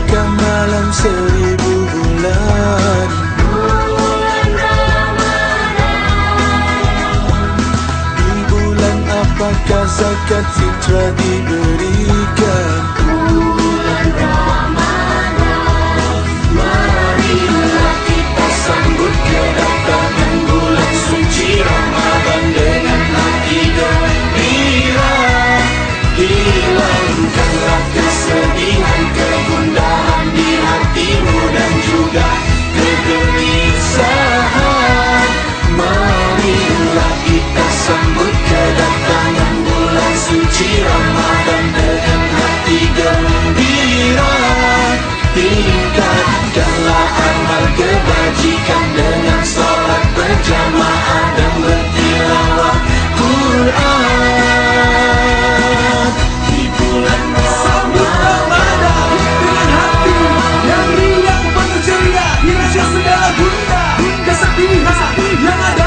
bagaikan malam 1000 bulan. Bulan Ramadan. Di bulan apakah zakat fitrah diberikan? Bulan Ramadan. Marilah kita sambut kedatangan bulan suci Ramadan dengan hati gembira. Hilangkanlah kesedihan, kegundahan di hatimu dan juga kegelisahan. Marilah kita sambut kedatangan bulan suci Ramadan dengan hati gembira. Tingkatkanlah amal kebajikan dengan salat berjamaah dan bertilawah Quran. Di bulan Ramadan dengan hati yang riang penuh ceria, hilang segala gundah kesedihan yang ada